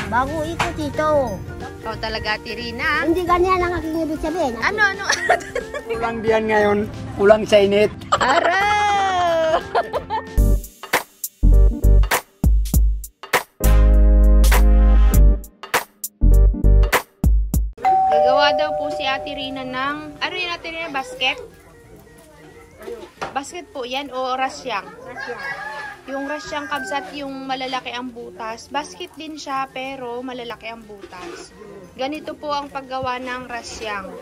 Bago ikot ito. Ikaw talaga, Ate Rina. Hindi ganyan ang aking ibig sabihin. Ano? Kulang diyan ngayon, kulang sa init. Ara! Gagawa daw po si Ate Rina ng, ano yun Ate Rina, basket? Basket po yan o rasyang? Yung rasyang kabsat, yung malalaki ang butas. Basket din siya pero malalaki ang butas. Ganito po ang paggawa ng rasyang.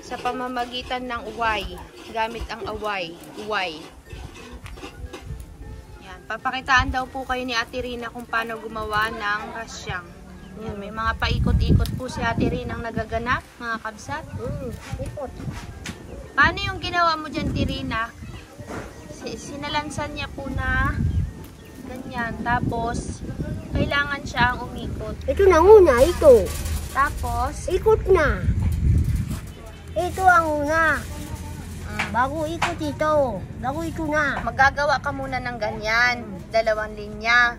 Sa pamamagitan ng uway. Gamit ang uway. Yan. Papakitaan daw po kayo ni Ate Rina kung paano gumawa ng rasyang. Yan. May mga paikot-ikot po si Ate Rina ang nagaganap, mga kabsat. Ikot. Paano yung ginawa mo dyan, Tirina? Sinalansan niya po na ganyan. Tapos, kailangan siya ang umikot. Ito na una, ito. Tapos, Ikot na. Ito ang una. Bago ikot ito. Bago ito na. magagawa ka muna ng ganyan. Dalawang linya.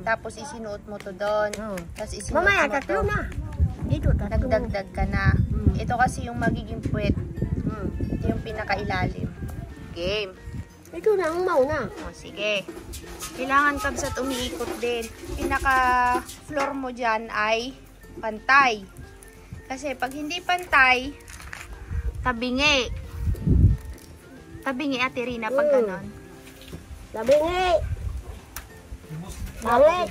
Tapos isinuot mo to doon. Tapos isinuot Mamaya, mo tatlo to. na. Dito, tatlo. Nagdagdag ka na. Ito kasi yung magiging puwet. Ito yung pinakailalim. Game. Ito na ang mauna. O, sige. Kailangan kabsat umiikot din. Pinaka-floor mo dyan ay pantay. Kasi pag hindi pantay, tabingi. Tabingi, Ate Rina, pag ganon. Labingi. Bangit.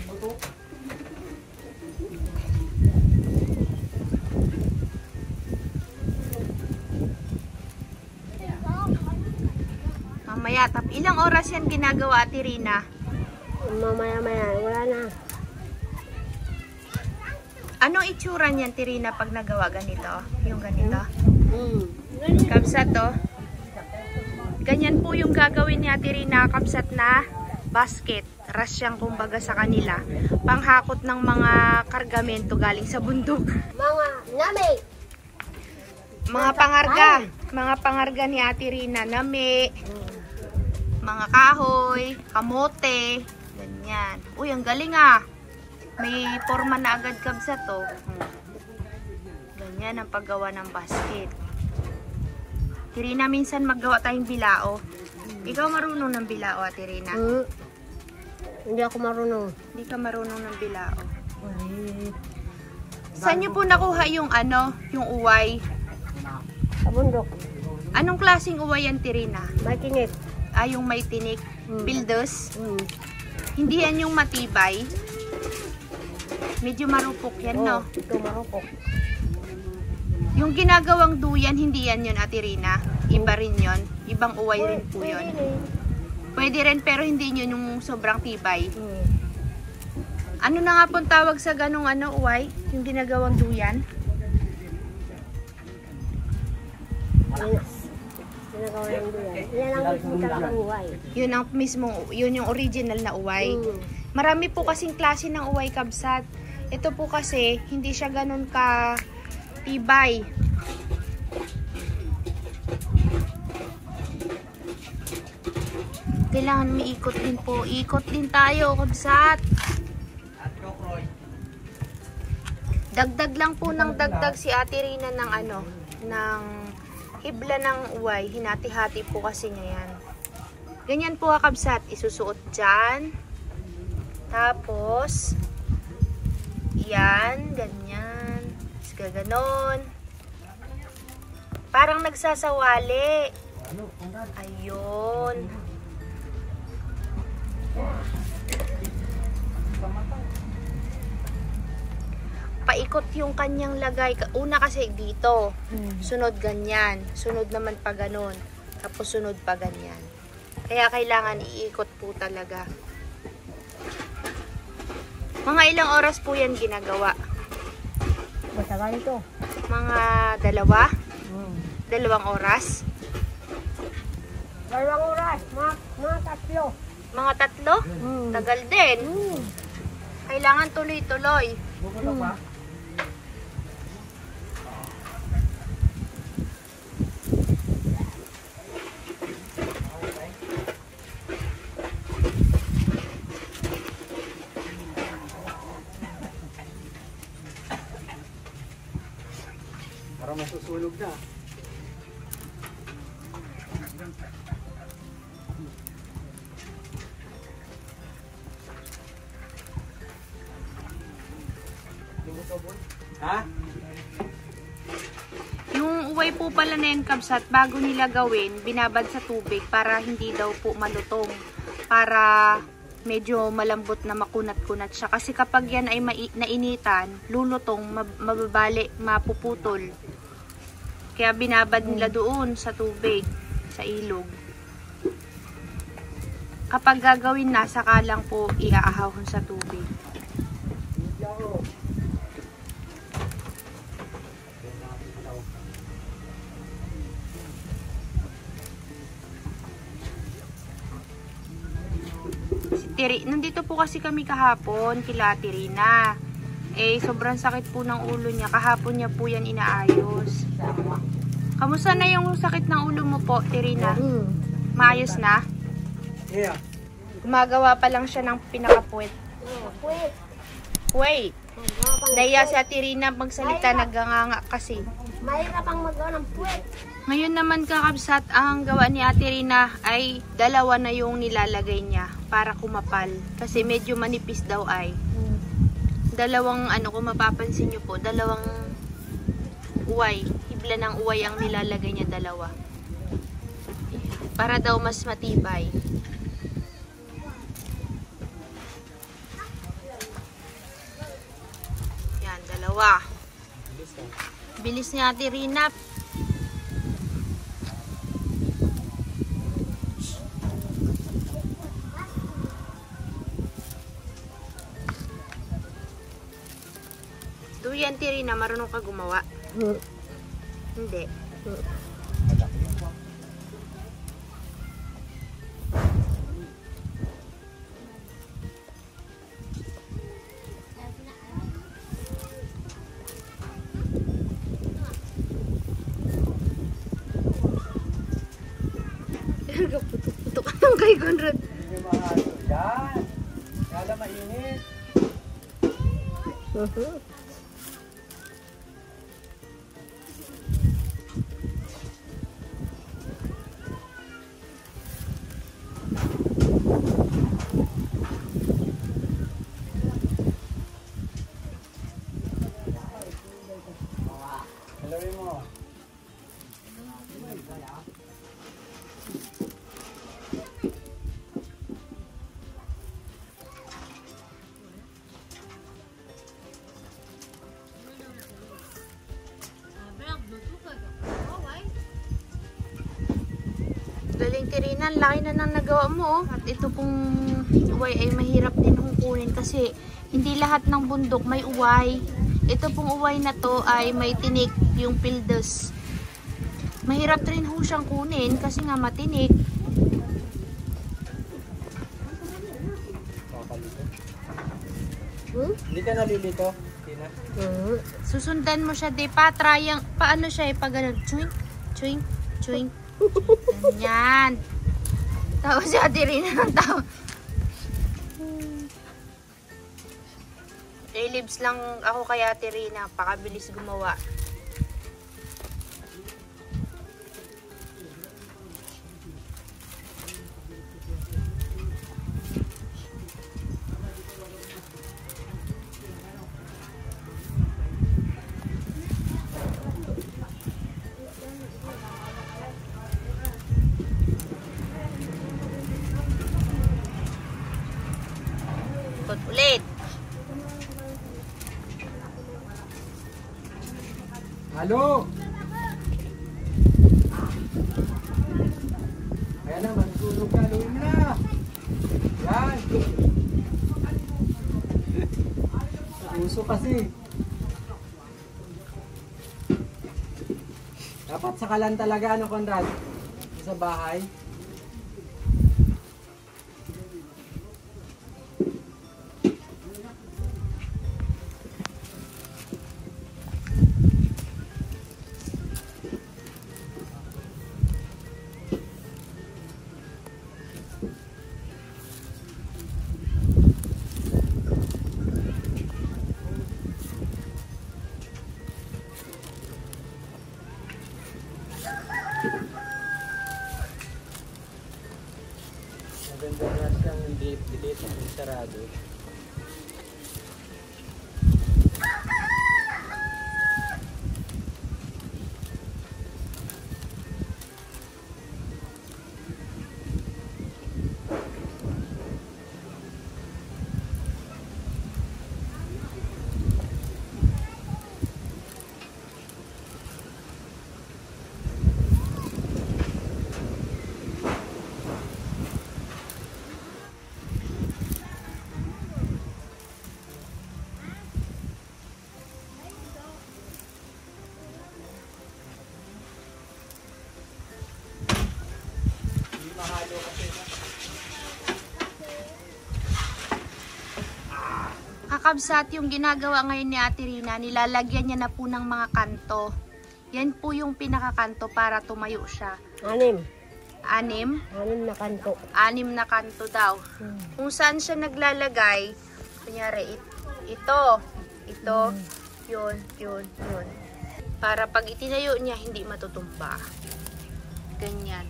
Mamaya, ilang oras yan ginagawa, Ate Rina? Mamaya-maya, wala na. Anong itsura niyan, Ate Rina, pag nagawa ganito? Yung ganito? Kabsat, oh. Ganyan po yung gagawin ni Ate Rina, kabsat na basket. Rasyang kumbaga sa kanila. Panghakot ng mga kargamento galing sa bundok. Mga nami. Mga pangarga ni Ate Rina, nami, mga kahoy, kamote, ganyan. Uy, ang galing ah. May forma na agad kabsat to. Ganyan ang paggawa ng basket. Ate Rina, minsan maggawa tayong bilao. Ikaw marunong ng bilao, Ate Rina? Hindi ako marunong. Hindi ka marunong ng bilao. Saan niyo po nakuha yung yung uway? Sa bundok. Anong klaseng uway yan, Ate Rina? May tinik. Yung may tinik. Pildos. Hindi yan yung matibay. Medyo marupok yan, no? Ito marupok. Yung ginagawang duyan, hindi yan yun, Ate Rina. Iba rin yun. Ibang uway rin po yun. Pwede rin, pero hindi yun yung sobrang tibay. Ano na nga pong tawag sa ganong uway? Yung ginagawang duyan? Ginagawa ng duyan. Yan ang mismo talagang uway. Yun yung original na uway. Marami po kasing klase ng uway, kabsat. Ito po kasi, hindi siya ganon ka tibay. Kailangan may ikot din po. Ikot din tayo, kabsat. Dagdag lang po ng dagdag si Ate Rina ng ng hibla ng uway. Hinati-hati po kasi ngayon. Ganyan po kabsat. Isusuot dyan. Tapos, yan, ganyan. Tapos gaganon. Parang nagsasawali. Ayun. Paikot yung kanyang lagay. Una kasi dito. Sunod ganyan. Sunod naman pa ganon. Tapos sunod pa ganyan. Kaya kailangan iikot po talaga. Mga ilang oras po yan ginagawa? Matagal ito. Mga 2? 2 oras? 2 oras. Mga 3. Mga 3? Tagal din. Kailangan tuloy-tuloy. Nasusunog na. Ha? Yung uway po pala na yan, kabsat, bago nila gawin, binabad sa tubig para hindi daw po malutong. Para medyo malambot na makunat-kunat siya. Kasi kapag yan ay nainitan, lulutong, mababali, mapuputol. Kaya binabad nila doon sa tubig, sa ilog. Kapag gagawin na, saka lang po iaahawon sa tubig. Nandito po kasi kami kahapon kila Tirina. Eh, sobrang sakit po ng ulo niya. Kahapon niya po yan inaayos. Kamusta na yung sakit ng ulo mo po, Tirina? Maayos na? Yeah. Gumagawa pa lang siya ng pinakapuwet. Wait. Naiya si Tirina magsalita, naganganga kasi. Mahirap ang magawa ng puwet. Ngayon naman kakabsat, ang gawa ni Ate Rina ay dalawa na yung nilalagay niya para kumapal. Kasi medyo manipis daw ay. Dalawang kung mapapansin nyo po, dalawang uway. Hibla ng uway ang nilalagay niya, dalawa. Para daw mas matibay. Yan, dalawa. Bilis ni Ate Rina. Yan, Tirina, marunong ka gumawa? Hindi. Putok-putok ka lang kay Conrad. Hindi mahaso yan. Kala mainit. Halawin mo. Galing, Tirina, laki na nang nagawa mo. At ito pong uway ay mahirap din kunin kasi hindi lahat ng bundok may uway. Ito pong uway na to ay may tinik, yung pildos. Mahirap rin ho siyang kunin kasi nga matinik. Hindi ka nalilito, Tina? Susundan mo siya, di pa, paano siya, pag ganun, chuink, chuink, chuink. Ganyan. Tawa si Ate Rina ng tawa. Libs lang ako kay Ate Rina, pakabilis gumawa. Ikot ulit. Halo! Ayan na, matutulog ka. Luwin mo na! Yan! Uso kasi. Dapat sakalan talaga, Conrad? Sa bahay. Dito yung sarado. Kakabsat, yung ginagawa ngayon ni Ate Rina, nilalagyan niya na po ng mga kanto. Yan po yung pinakakanto para tumayo siya. 6. Anim? 6 na kanto. 6 na kanto daw. Kung saan siya naglalagay, kunyari, ito, yun. Para pag itinayo niya, hindi matutumba. Ganyan.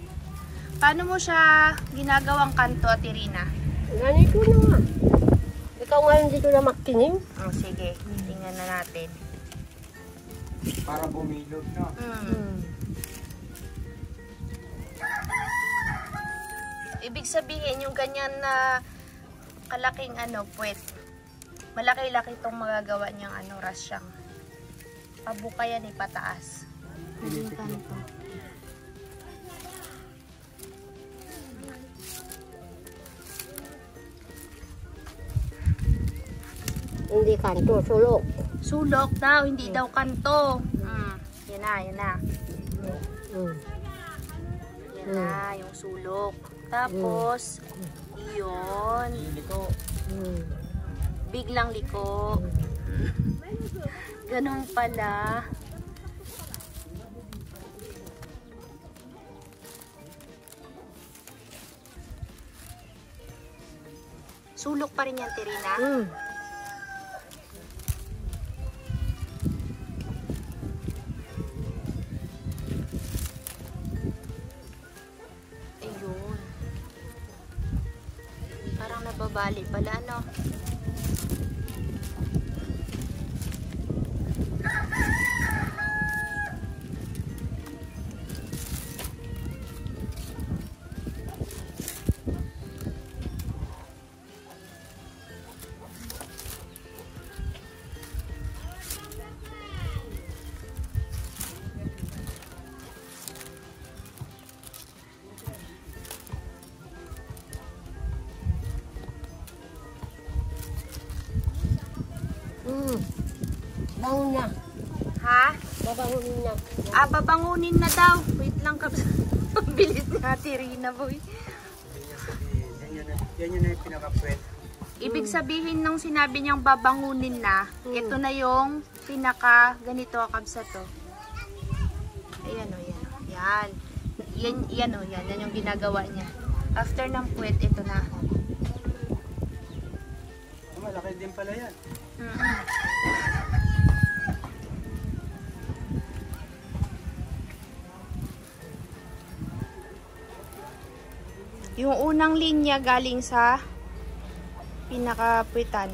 Paano mo siya ginagawang kanto, Ate Rina? Ganito na nga. Ikaw ngayon dito na makinig. Oh, sige, tingnan na natin. Para bumilog, no? Ibig sabihin, yung ganyan na kalaking puwet, malaki-laki itong magagawa niyang rasyang. Pabuka yan pataas. Naging kanto. Hindi kanto, sulok. Sulok daw, hindi daw kanto. Yan na. Yan na, yung sulok. Tapos, yun. Liko. Biglang liko. Ganun pala. Sulok pa rin yan, Tirina. Ayun. Parang nababali pala, no? Bangun na. Ha? Babangunin na. Babangunin na daw. Wait lang ka. Bilis ni Ate Rina, boy. Yan yun na yung pinaka-pwet. Ibig sabihin nung sinabi niyang babangunin na, ito na yung pinaka ganito kabsa to. Ayan o, yan. Yan. Yan o, yan. Yan yung ginagawa niya. After ng puwet, ito na. Malaki din pala yan. Yung unang linya galing sa pinakapuwitan.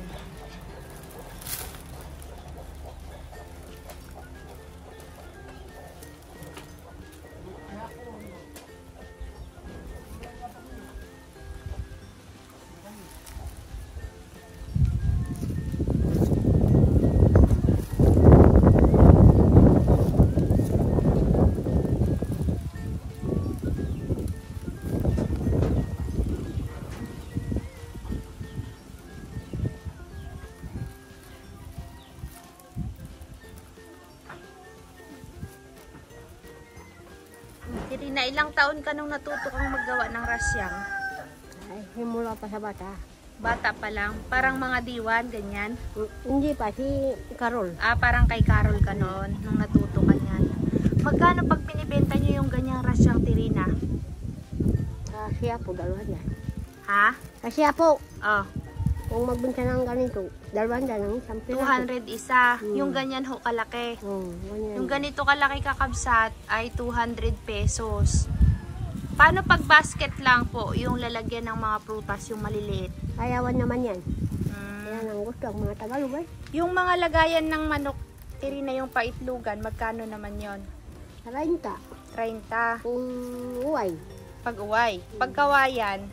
Tirina, ilang taon ka nung natuto kang maggawa ng rasyang? Ay, simula pa sa bata. Bata pa lang. Parang mga diwan, ganyan. Hindi pa, si Carol. Parang kay Carol ka noon, nung natuto ka niyan. Magkano pag binibenta niyo yung ganyang rasyang, Tirina? Kasi po, dalawa na. Ha? Kasi po, Oh, kung magbinta ng ganito, 200 ng isang piraso. 200 isa. Yung ganyan ho kalaki. Ganyan. Yung ganito kalaki kakabsat ay 200 pesos. Paano pag basket lang po, yung lalagyan ng mga prutas, yung maliliit? Ayawan naman yan. Mm. Yan ang gusto ang mga Tagalog eh. Yung mga lagayan ng manok, Tirina, yung paitlugan, magkano naman yon? 30. 30. Kung uway. Pag uway. Pag kawayan,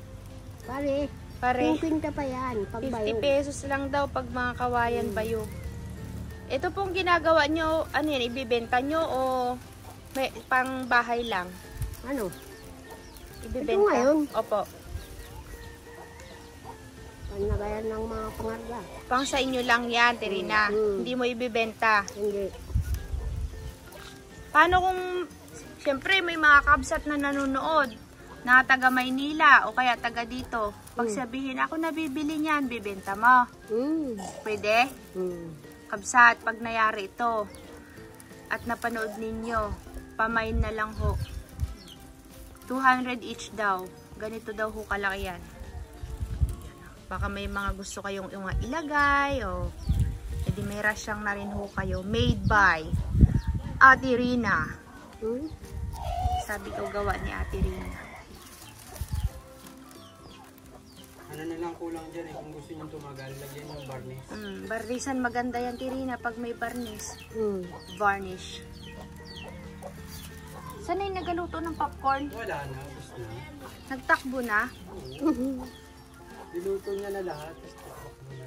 Pare. pare. 50 pa yan. Pag 50 bayog. pesos lang daw pag mga kawayan bayog. Ito pong ginagawa nyo, ano yan, ibibenta nyo o may, pang bahay lang? Ano? Ibibenta? Ito ngayon. Opo. Panagayan ng mga pangarga. Pang sa inyo lang yan, Tirina. Hindi mo ibibenta. Hindi. Paano kung, siyempre may mga kabsat na nanonood na taga Maynila o kaya taga dito. Pag sabihin, ako nabibili niyan, bibenta mo. Pwede? Kabsat, pag nayari ito at napanood ninyo, pamain na lang ho. 200 each daw. Ganito daw ho kalaki yan. Baka may mga gusto kayong ilagay o edi may rasyang na rin ho kayo. Made by Ate Rina. Sabi ko gawa ni Ate Rina. Ano na lang kulang dyan eh, kung gusto nyo tumagal, lagyan yung varnish. Barnisan maganda yan, Tirina, pag may varnish. Varnish. Saan yung nagaluto ng popcorn? Wala na, ubos na. Nagtakbo na? Diluto niya na lahat, tapos tapak mo na.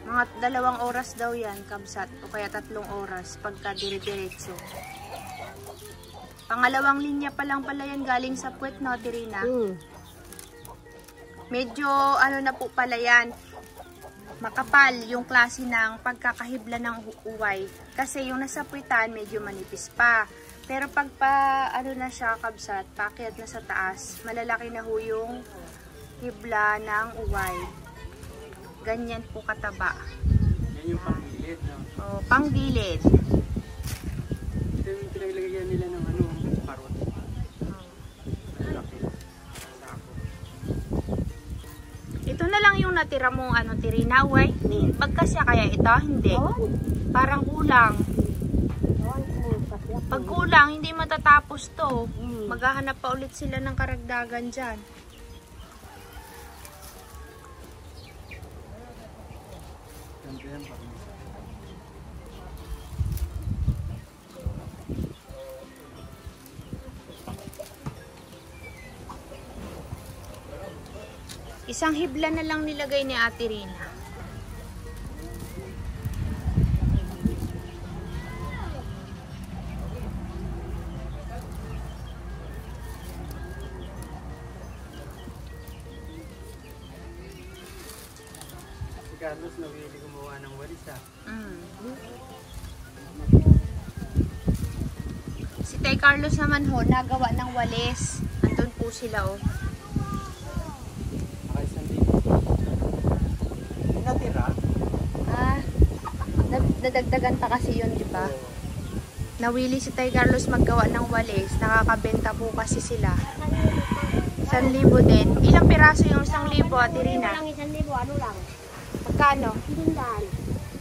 Mga 2 oras daw yan, kabsat. O kaya 3 oras pagka dire-diretso. Pangalawang linya pa lang pala yan galing sa puwet, no, Tirina? Medyo, ano na po pala yan, makapal yung klase ng pagkakahibla ng uway. Kasi yung nasa puwitan, medyo manipis pa. Pero pag ano na siya, kabsat, paakyat na sa taas, malalaki na ho yung hibla ng uway. Ganyan po kataba. Yan yung panggilid, no? O, panggilid. Ito yung pinaglagyan nila ng ano, parot. Malaki. Sako. Ito na lang yung natira mong ano, Tirina, uway. Pagkasya kaya ito? Hindi. Parang kulang. Pag kulang, hindi matatapos to. Maghahanap pa ulit sila ng karagdagan dyan. Ganito yan, parang. Isang hibla na lang nilagay ni Ate Rina. Si Carlos nawili gumawa ng walis, ha? Si Tay Carlos naman ho, nagawa ng walis. Andun po sila, oh. Natira? Nadagdagan pa kasi yun, di ba? Nawili si Tay Carlos maggawa ng walis. Nakakabenta po kasi sila. 1,000 din. Ilang piraso yung 1,000, Ate Rina? Lang 1,000, ano lang. Magkano?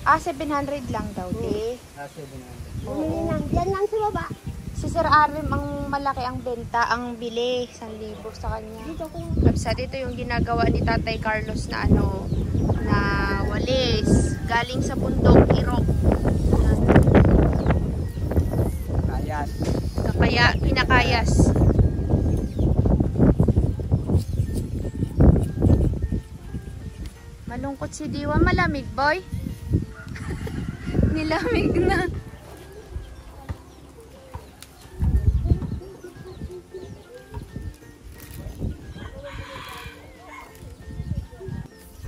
700. 700 lang daw, te. Nasa 700. Bumili lang. Diyan lang sa baba. Si Sir Arim ang malaki ang benta, ang bili, 1,000 sa kanya. Dito ko. Kapsat, ito yung ginagawa ni Tatay Carlos na ano, na walis. Galing sa bundok, Irok. Kayas. Kaya kinakayas. Malungkot si Diwa. Malamig, boy. Nilamig na.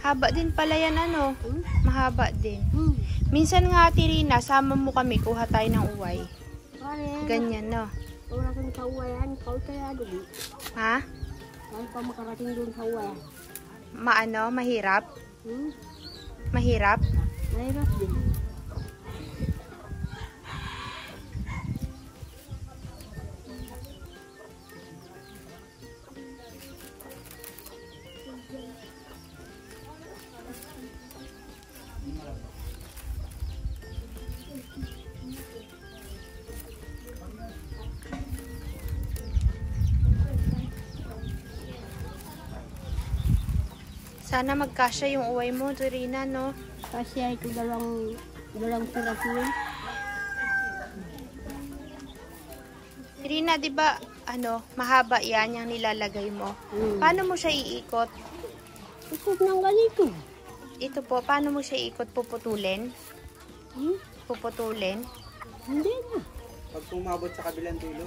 Haba din pala yan, ano? Mahaba din. Minsan nga, Tirina, sama mo kami, kuha tayo ng uway. Pare. Ganyan, no? Wala kang sa uwayan. Kau kaya doon. Ha? Saan pa makarating doon sa uwayan? Maano? Mahirap? Mahirap? Mahirap din. Sana magkasya yung uway mo, Tirina, no? Kasi ito dalawang piraso yun. Tirina, di ba, mahaba yan yung nilalagay mo? Paano mo siya iikot? Ikot ng ganito. Ito po, paano mo siya iikot? Puputulin? Puputulin? Hindi na. Pag tumabot sa kabilang dulo,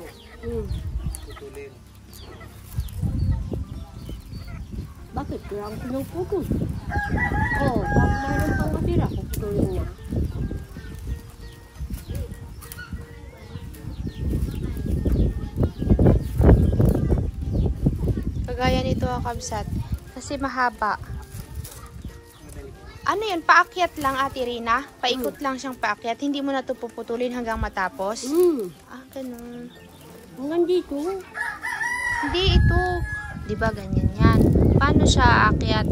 putulin. Bakit? Kaya ang pinuputol. Oo, pag mayroon pang matira, puputulin niya. Kagaya nito, kabsat. Kasi mahaba. Ano yun? Paakyat lang, Ate Rina? Paikot lang siyang paakyat? Hindi mo na ito puputulin hanggang matapos? Ah, ganun. Hanggang dito. Hindi, ito. Di ba ganyan yan? Paano siya aakyat?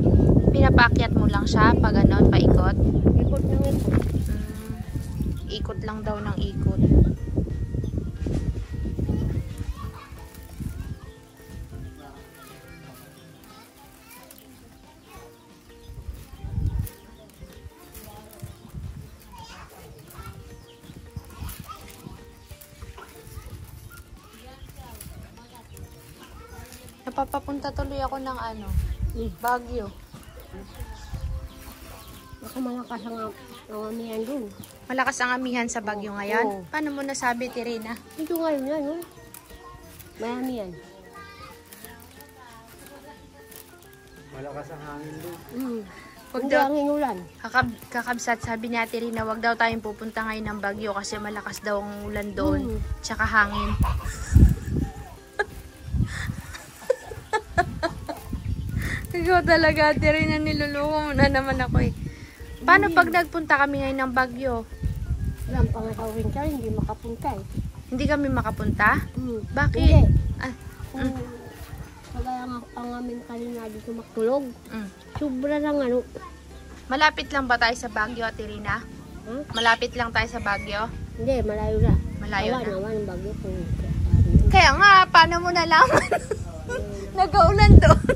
Pinapaakyat mo lang siya pag ganon, paikot? Ikot ng ikot. Ikot lang daw ng ikot. Napapapunta tuloy ako ng Baguio. Baka malakas ang amihan doon. Malakas ang amihan sa Baguio ngayon? Oo. Paano mo nasabi, Tirina? Ito ngayon yan, no? May amihan. Malakas ang hangin doon. Wag Hindi daw, ang inulan. kakabsat, sabi ni Ate Rina, wag daw tayong pupunta ngayon ng Baguio kasi malakas daw ang ulan doon. Tsaka hangin. Ikaw talaga, Ate Rina, nilulungo mo na naman ako eh. Paano pag nagpunta kami ngayon ng Baguio? Walang pangatawin ka, hindi makapunta eh. Hindi kami makapunta? Bakit? Hindi. Ah, Kung kagaya nga ang aming kanina dito magtulog, mm. sobra lang Malapit lang ba tayo sa Baguio, Ate Rina? Malapit lang tayo sa Baguio? Hindi, malayo na. Malayo Wala na. naman ang bagyo kung Kaya nga, paano mo nalaman? Nag-aulan doon.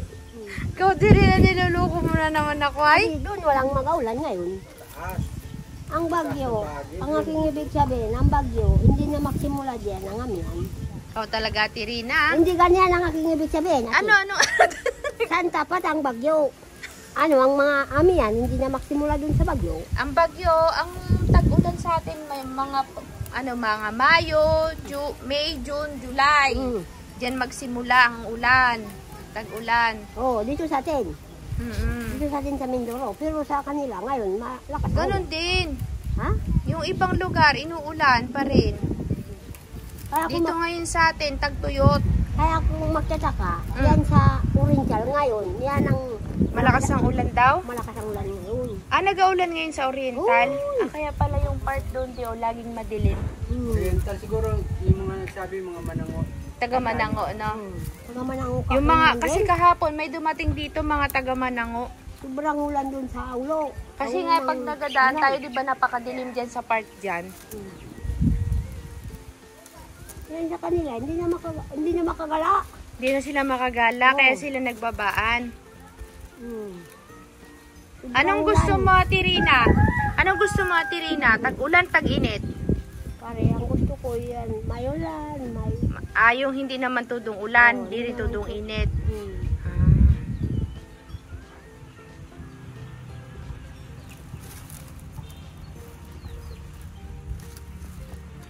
Ikaw, Ate Rina, niluloko mo na naman ako ay. doon walang mag-aulan ngayon. Ang bagyo, ang aking ibig sabihin, ang bagyo, hindi na magsimula diyan ang amihan. Ikaw talaga, Ate Rina. Hindi ganyan ang aking ibig sabihin. ate. Ano? Saan tapat ang bagyo? Ang mga amihan, hindi na magsimula dun sa bagyo. Ang Baguio, ang tag-ulan sa atin, may mga Mayo, May, June, July. Diyan magsimula ang ulan. Tag-ulan. Dito sa atin. Dito sa atin sa Mindoro. Pero sa kanila, ngayon, malakas. Ganon din. Ha? Yung ibang lugar, inuulan pa rin. Kaya kung, Dito ngayon sa atin, tagtuyot. kaya kung magtataka, yan sa Oriental ngayon, yan ang Malakas ang ulan daw? malakas ang ulan ngayon. Nag-aulan ngayon sa Oriental? Uy! Kaya pala yung part doon, laging madilim. Oriental siguro, yung mga nagsabi, mga manango. Taga Manango, no? Yung mga, kasi kahapon, may dumating dito mga taga Manango. sobrang ulan dun sa ulo. Kasi nga, pag nagadaan tayo, di ba napakadilim dyan sa park dyan? Yan sa kanila, hindi na makagala. Hindi na sila makagala, kaya sila nagbabaan. Anong gusto mo, Ate Rina? Anong gusto mo, Ate Rina? Tag-ulan, tag-init? Pare, ang gusto ko yan, may ulan, may... Yung hindi naman tudong ulan, hindi rin tudong init.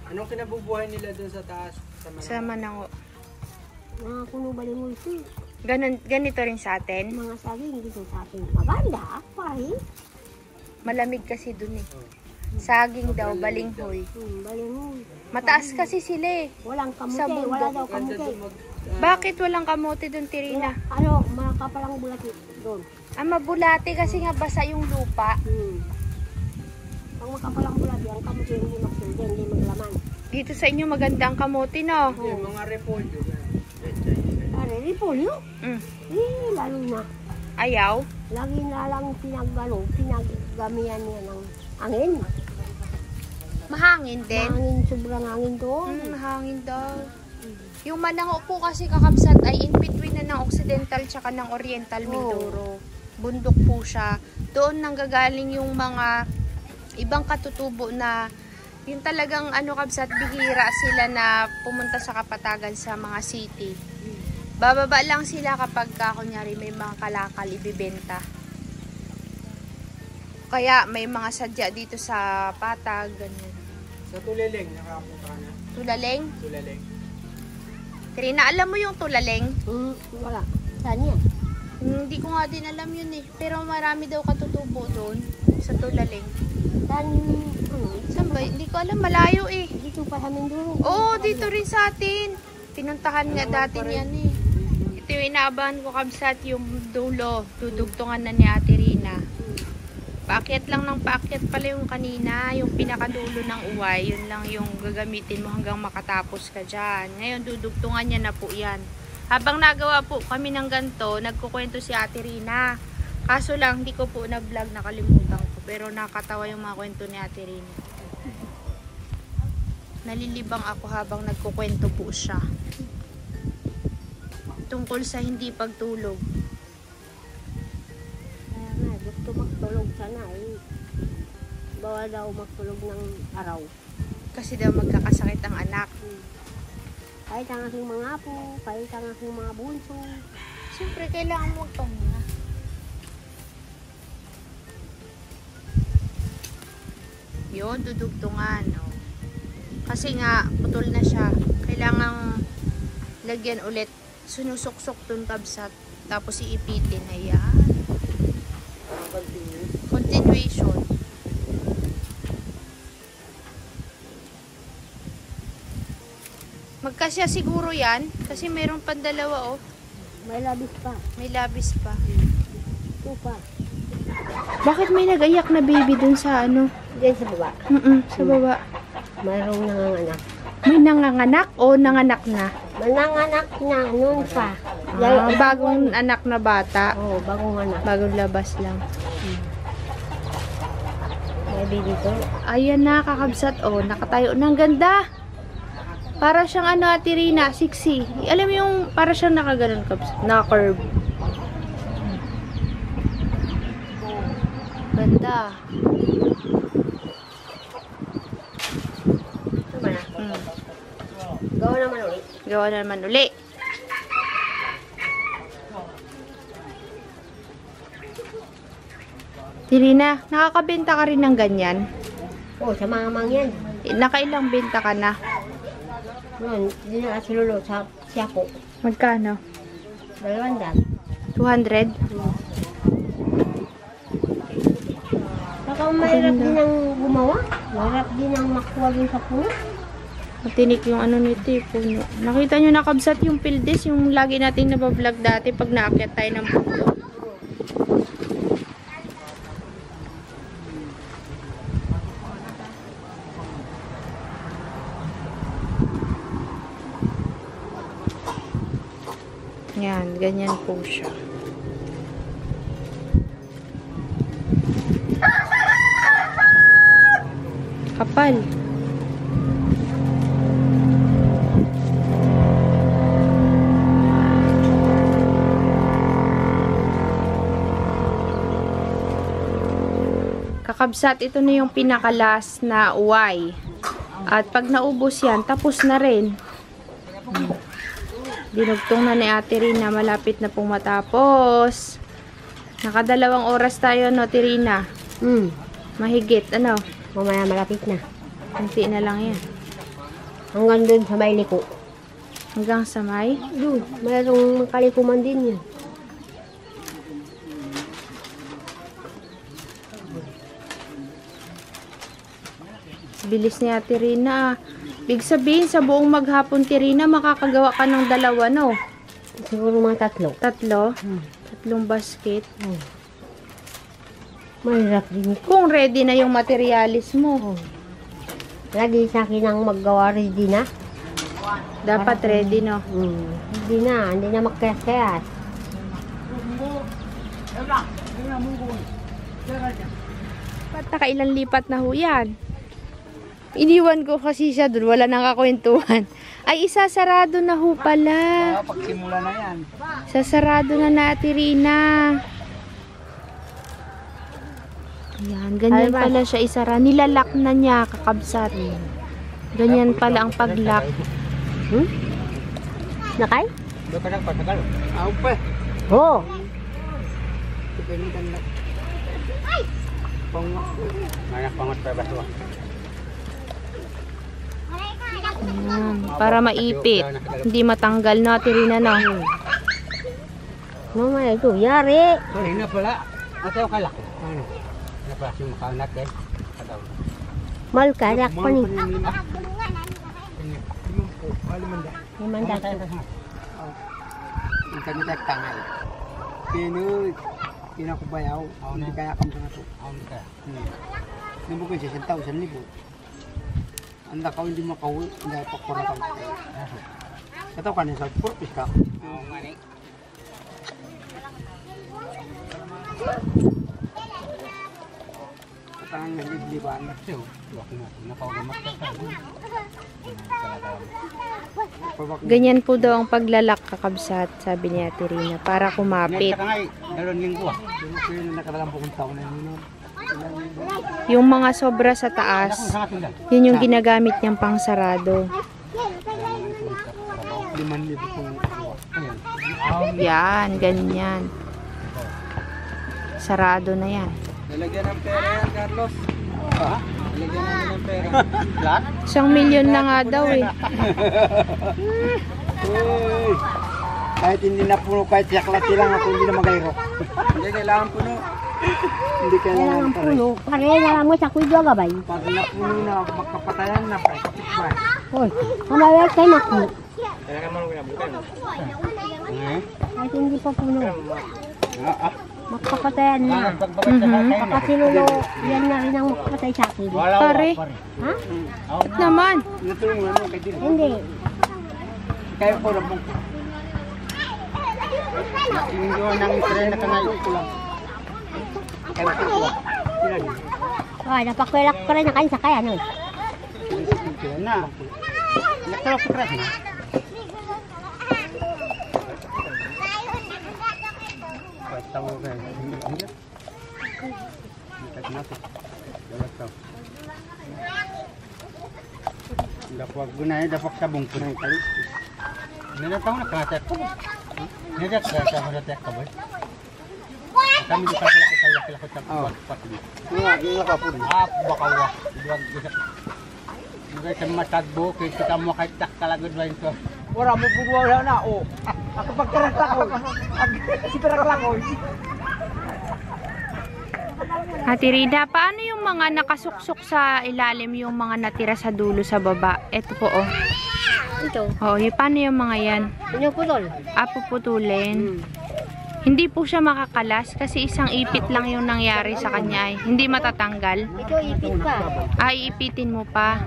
Anong kinabubuhay nila doon sa taas? Sa Manango. Mga kuno bali mo ito. Ganito rin sa atin. Mga saging dito sa atin. Maganda, pare. Malamig kasi dun eh. Saging daw, balinghoy. Balinghoy. Mataas kasi sila eh. Walang kamote, Sa bundok. wala daw kamote. Bakit walang kamote dun, Tirina? Makapalang bulati doon. Mabulate kasi nga basa yung lupa. Pag makapalang bulati, ang kamote hindi magsulde, hindi maglaman. Dito sa inyo maganda ang kamote, no? Yung mga repolyo. Pare, repolyo? Lalo na. Ayaw? Lagi na lang pinaggamihan niya ng angin. Mahangin din. Mahangin, sobrang hangin doon. Mahangin daw. Yung Manango po kasi kakabsat ay in between na ng Occidental tsaka ng Oriental Mindoro. bundok po siya. Doon nanggagaling yung mga ibang katutubo na yung talagang ano kabsat, bihira sila na pumunta sa Kapatagan sa mga city. Bababa lang sila kapag kunyari may mga kalakal ibibenta. Kaya may mga sadya dito sa Patag, ganyan. Sa Tulaleng, nakapunta ka na? Tulaleng? Tulaleng. Trina, alam mo yung Tulaleng? Wala. Saan yan? Hindi ko nga din alam yun eh. Pero marami daw katutubo doon sa Tulaleng. Saan Saan ba? Hindi ko alam. Malayo eh. dito pa sa Mindoro. Oo, dito rin sa atin. Pinuntahan nga dati yan eh. Ito yung inaabahan ko kabsat yung dulo. Dudugtungan na ni Ate Rina. Paakyat lang ng paakyat pala yung kanina. Yung pinakadulo ng uway. Yun lang yung gagamitin mo hanggang makatapos ka dyan. Ngayon dudugtungan niya na po yan. Habang nagawa po kami ng ganito, nagkukwento si Ate Rina. Kaso lang, hindi ko po na-vlog, nakalimutan ko. Pero nakatawa yung mga kwento ni Ate Rina. Nalilibang ako habang nagkukwento po siya. Tungkol sa hindi pagtulog. Kaya nga, gusto magtulog sana eh. Bawal daw magtulog ng araw. Kasi daw magkakasakit ang anak. Kahit ang aking mga apo, kahit ang aking mga bunso. Siyempre, kailangan mo magpahinga. Yun, dudugtungan. Oh. Kasi nga, putol na siya. Kailangang lagyan ulit. Sinusuksok dun kabsat. Tapos iipitin. Ayan. Continuation. Magkasya siguro yan. Kasi mayroon pa dalawa oh. May labis pa. May labis pa. Ito pa. Bakit may nag-ayak na baby dun sa ano? Diyan sa baba. Sa baba. Mayroong nanganganak. May nanganganak o nanganak na? Mananganak na noon pa. Bagong anak na bata. Oo, bagong anak. Bagong labas lang. May baby to. Ayan na, kakabsat. Oh, nakatayo na. Ang ganda. Para siyang ano, Ate Rina, sexy. Alam mo yung para siyang nakaganon kabsat. Naka-curve. Ganda. Tama na. Gawa naman ulit. Gawa na naman uli. Tirina, nakakabenta ka rin ng ganyan? Oo, sa mga mangyan. Nakailang benta ka na? Noon, hindi na si Lolo sa Siako. Magkano? 200. 200? Saka mahirap din ang gumawa. Mahirap din ang makuha din sa puno. Matinik yung ano nito eh, puno. Nakita nyo nakabsat yung pildes, yung lagi nating nabablog dati pag naakyat tayo ng puno. Yan, ganyan po siya. Kapal. Kakabsat, ito na yung pinakalas na uway. At pag naubos yan, tapos na rin. Dinugtong na ni Ate Rina, malapit na pong matapos. Nakadalawang oras tayo, no, Tirina? Mahigit, ano? Mamaya malapit na. Kunti na lang yan. Hanggang doon sa may liko. Hanggang sa may? Doon, mayroong kalikuman din yan. Bilis ni Ate Rina. Big sabihin, sa buong maghapon, Tirina, makakagawa ka ng dalawa, no? Siguro mga 3. 3? 3 basket. Mahirap din ito. Kung ready na yung materialis mo. Lagi sa akin ang maggawa ready na. Dapat ready, no? Hindi na magkayas-kayas. Ba't nakailang lipat na ho yan? Iniwan ko kasi siya doon, wala nang kakwentuhan. Ay, isasarado na ho pala. Pagsimula na yan. Sasarado na Ate Rina. Ayan, ganyan pala siya isara. Nilalak na niya, kakabsat. Ganyan pala ang paglak. Nakay? Doon ka lang patagal. Ako pa. Oo. Pangat pa ba ito? Ayan, para maipit. Hindi matanggal na, Tirina, no? Mamaya ito, yari. Sorry na pala. Mataw ka lang. Ano? Napala siya makaunat eh. Kataw. Malkarak pa ni. Limanda. Ang kami tagtangay. Pinod. Pinakubayaw. Hindi kaya kami sa ito. Nung ko siya 1,000 libo. Ang lakaw hindi makawi. Hindi pa kurang kami. Kataw ka niya sa purpose ka. Oo nga ni. Katang naliliban. Ganyan po daw ang paglalak, kakabsat, sabi ni Ate Rina, para kumapit. Yung mga sobra sa taas, yun yung ginagamit niyang pangsarado. Yan, ganyan. Sarado na yan. Nalagyan ng pera yan, Carlos. Ha? Nalagyan namin ng pera. Lahat? 1,000,000 na nga daw eh. Uy! Kahit hindi na puno, kahit yaklati lang ako, hindi na magayro. Hindi, kailangan puno. Hindi Kailangan puno. Pare na lang mo sa kuido gabay. Pag napuno na, magkapatayan na, kapit ba? Hoy, mamaya kay Maki. Kailangan mo nabukan. Kahit hindi pa puno. Magpapatayan na. Kapasilulo, yan na rin ang magpapatay sa akin. Pare, Ha? naman. Natulungan mo kay Dili. Hindi. Kaya ko na pong yung yun ang Israel na kanay ko lang. Kaya ko ko. Ilan? Ay, napakwelak ko rin na kain sa kaya, no? Na. Nakalap ko rin. Tahu kan? Ini. Tak kenapa. Dah tahu. Dapat gunanya dapat sabung pun kali. Nila tahu nak kena cek. Nila cek sama cek kabel. Kami di pasal aku saya cek buat ini. Ini apa pun. Bakawa. Dua bisa. Mungkin sama tagbo kita mau kaitak kalagod ba ito. Wala mo buwa wala na oh. Ako pagkaranta ko. Si Peraklakoy. Ate Rina, paano yung mga nakasuksok sa ilalim, yung mga natira sa dulo sa baba? Ito po oh. Ito. Oh, paano yung mga yan? Pinuputol. Puputulin. Hindi po siya makakalas kasi isang ipit lang yung nangyari sa kanya eh. Hindi matatanggal. Ito, ipit pa. Ay, ipitin mo pa.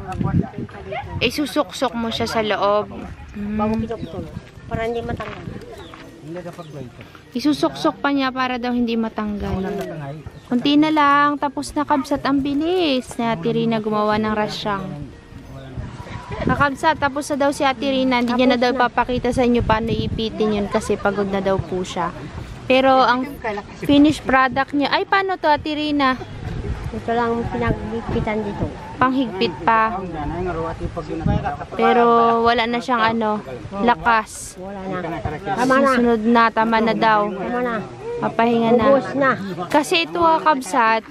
Isusuksok mo siya sa loob. Bago pinuputol. Para hindi matanggal. Hindi dapat ba ito? Isusuksok pa niya para daw hindi matanggal. Kunti na lang, tapos nakabsat ang bilis. Si Ate Rina gumawa ng rasyang. Nakabsat, tapos na daw si Ate Rina. Hindi niya na daw papakita sa inyo paano ipitin yun kasi pagod na daw po siya. Pero ang finished product niya, ay paano to Ate Rina? Ito lang pinagpitan dito. Panghigpit pa. Pero wala na siyang ano, lakas. Wala na. Tama na. Susunod na, tama na daw. Tama na. Papahinga na. Ubus na. Kasi ito kabsat,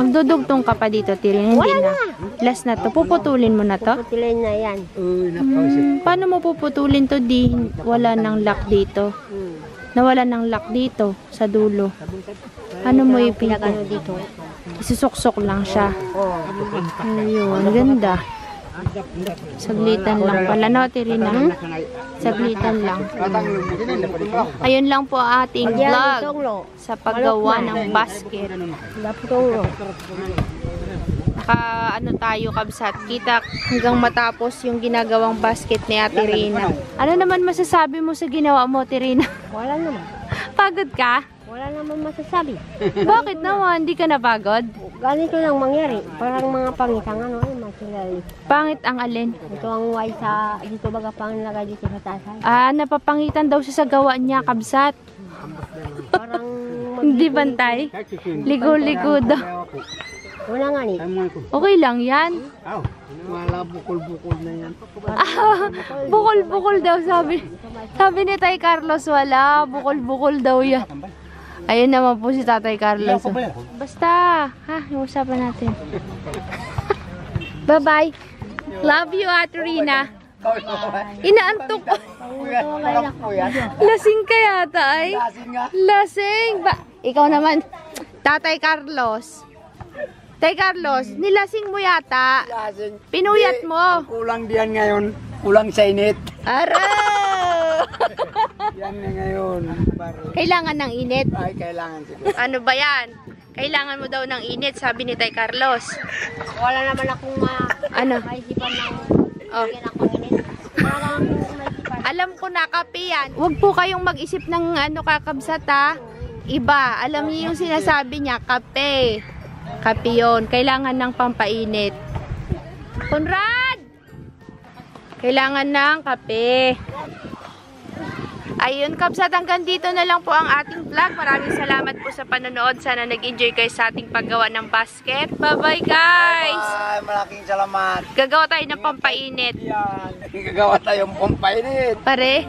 magdudugtong ka pa dito, Tirin. Hindi na. Last na to. Puputulin mo na to? Putulin na yan. Paano mo puputulin to? Di wala ng lock dito. Nawala ng lock dito sa dulo. Ano mo Pinagano dito. Isusuksok lang siya. Oh. Ayun, ganda. Saglitan lang pala, no, Tirina? Saglitan lang. Ayun lang po ang ating vlog sa paggawa ng basket. Ano tayo, kabsat. Kita hanggang matapos yung ginagawang basket ni Ate Rina. Ano naman masasabi mo sa ginawa mo, Tirina? Wala naman. Pagod ka? Wala naman masasabi. Bakit naman? Hindi ka napagod? Ganito lang mangyari. Parang mga pangitang ano ay masilali. Pangit ang alin? Ito ang way sa dito baga panglagay dito sa tasay. Ah, napapangitan daw siya sa gawa niya, kabsat. Parang Hindi bantay. Ligo-ligo daw. Wala nga ni. Okay lang yan. Wala bukol-bukol na yan. Bukol-bukol daw sabi. Sabi ni Tay Carlos, wala. Bukol-bukol daw yan. Ayun naman po si Tatay Carlos. Basta. Ha, yung usapan natin. Bye-bye. Love you, Ate Rina. Inaantok ko. Lasing ka yata ay. Lasing. Ikaw naman. Tatay Carlos. Tay Carlos, nilasing mo yata. Pinuyat mo. Kulang diyan ngayon. Kulang sa init. Araw! Yan na ngayon. Kailangan ng init. Ay, kailangan siguro. Ano ba yan? Kailangan mo daw ng init, sabi ni Tay Carlos. Wala naman akong Ano? maisipan ng Oh. kinakainit. Wala naman akong maisipan. Alam ko na, kape yan. Huwag po kayong mag-isip ng kakabsat ha. Iba. Alam niyo yung sinasabi niya, kape. Kape yun. Kailangan ng pampainit. Conrad! Kailangan ng kape. Ayun, kabsat, hanggang dito na lang po ang ating vlog. Maraming salamat po sa panonood. Sana nag-enjoy kayo sa ating paggawa ng basket. Bye-bye, guys! Ay, malaking salamat. Gagawa tayo ng pampainit. Yan. Gagawa tayong pampainit. Pare?